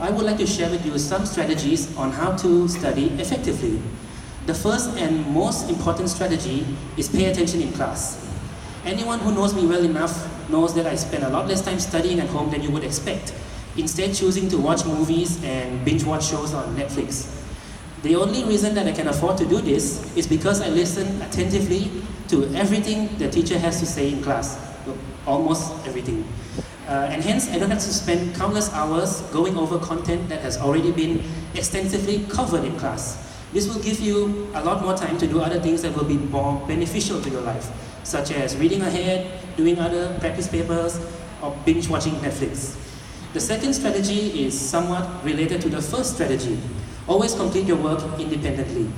I would like to share with you some strategies on how to study effectively. The first and most important strategy is pay attention in class. Anyone who knows me well enough knows that I spend a lot less time studying at home than you would expect, instead choosing to watch movies and binge watch shows on Netflix. The only reason that I can afford to do this is because I listen attentively to everything the teacher has to say in class, almost everything. And hence, I don't have to spend countless hours going over content that has already been extensively covered in class. This will give you a lot more time to do other things that will be more beneficial to your life, such as reading ahead, doing other practice papers, or binge watching Netflix. The second strategy is somewhat related to the first strategy. Always complete your work independently.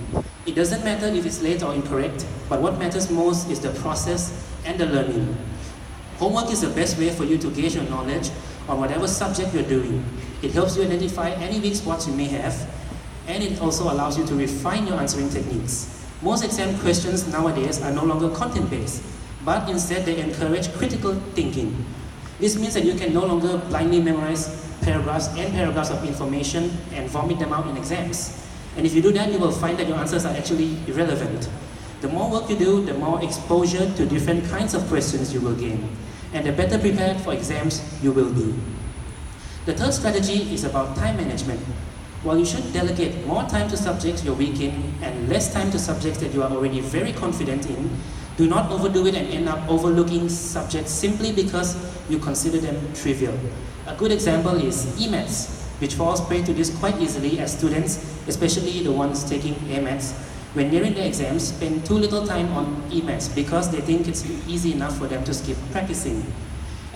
It doesn't matter if it's late or incorrect, but what matters most is the process and the learning. Homework is the best way for you to gauge your knowledge on whatever subject you're doing. It helps you identify any weak spots you may have, and it also allows you to refine your answering techniques. Most exam questions nowadays are no longer content-based, but instead they encourage critical thinking. This means that you can no longer blindly memorize paragraphs and paragraphs of information and vomit them out in exams. And if you do that, you will find that your answers are actually irrelevant. The more work you do, the more exposure to different kinds of questions you will gain, and the better prepared for exams you will be. The third strategy is about time management. While you should delegate more time to subjects you're weak in and less time to subjects that you are already very confident in, do not overdo it and end up overlooking subjects simply because you consider them trivial. A good example is e-maths, which falls prey to this quite easily as students, especially the ones taking A-maths, when nearing their exams, spend too little time on e-maths because they think it's easy enough for them to skip practicing.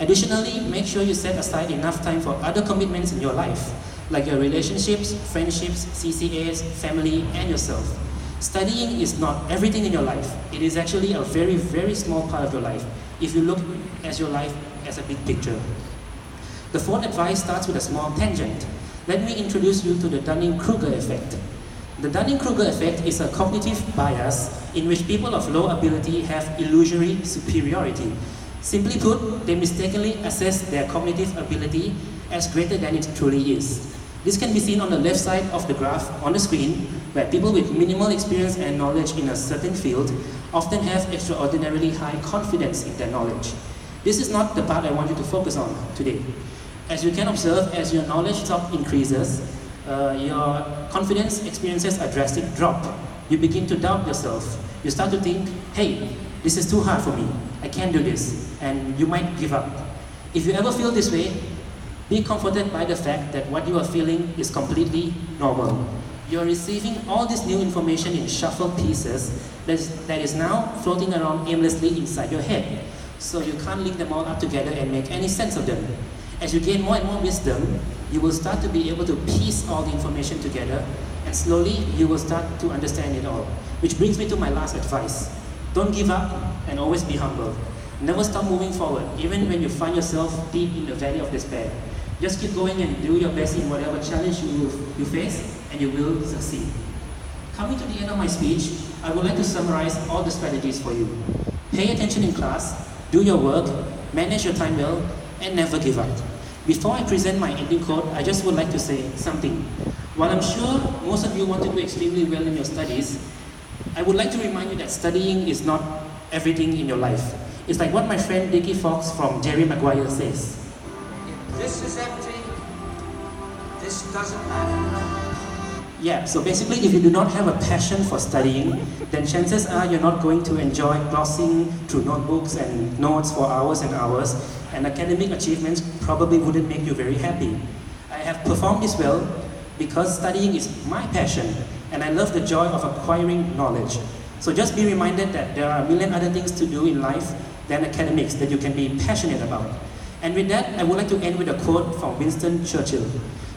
Additionally, make sure you set aside enough time for other commitments in your life, like your relationships, friendships, CCAs, family, and yourself. Studying is not everything in your life. It is actually a very, very small part of your life, if you look at your life as a big picture. The fourth advice starts with a small tangent. Let me introduce you to the Dunning-Kruger effect. The Dunning-Kruger effect is a cognitive bias in which people of low ability have illusory superiority. Simply put, they mistakenly assess their cognitive ability as greater than it truly is. This can be seen on the left side of the graph on the screen, where people with minimal experience and knowledge in a certain field often have extraordinarily high confidence in their knowledge. This is not the part I want you to focus on today. As you can observe, as your knowledge top increases, your confidence experiences a drastic drop. You begin to doubt yourself. You start to think, hey, this is too hard for me. I can't do this. And you might give up. If you ever feel this way, be comforted by the fact that what you are feeling is completely normal. You are receiving all this new information in shuffled pieces that is now floating around aimlessly inside your head. So you can't link them all up together and make any sense of them. As you gain more and more wisdom, you will start to be able to piece all the information together, and slowly you will start to understand it all. Which brings me to my last advice. Don't give up and always be humble. Never stop moving forward, even when you find yourself deep in the valley of despair. Just keep going and do your best in whatever challenge you face, and you will succeed. Coming to the end of my speech, I would like to summarize all the strategies for you. Pay attention in class, do your work, manage your time well, and never give up. Before I present my ending quote, I just would like to say something. While I'm sure most of you want to do extremely well in your studies, I would like to remind you that studying is not everything in your life. It's like what my friend Dickie Fox from Jerry Maguire says. If this is empty, this doesn't matter. Yeah, so basically if you do not have a passion for studying, then chances are you're not going to enjoy glossing through notebooks and notes for hours and hours, and academic achievements probably wouldn't make you very happy. I have performed this well because studying is my passion, and I love the joy of acquiring knowledge. So just be reminded that there are a million other things to do in life than academics that you can be passionate about. And with that, I would like to end with a quote from Winston Churchill.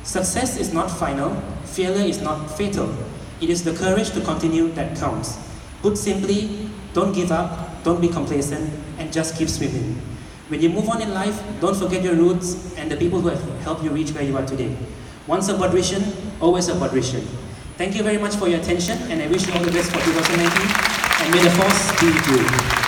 Success is not final, failure is not fatal. It is the courage to continue that counts. Put simply, don't give up, don't be complacent, and just keep swimming. When you move on in life, don't forget your roots and the people who have helped you reach where you are today. Once a Broadrician, always a Broadrician. Thank you very much for your attention, and I wish you all the best for 2019, and may the force be with you.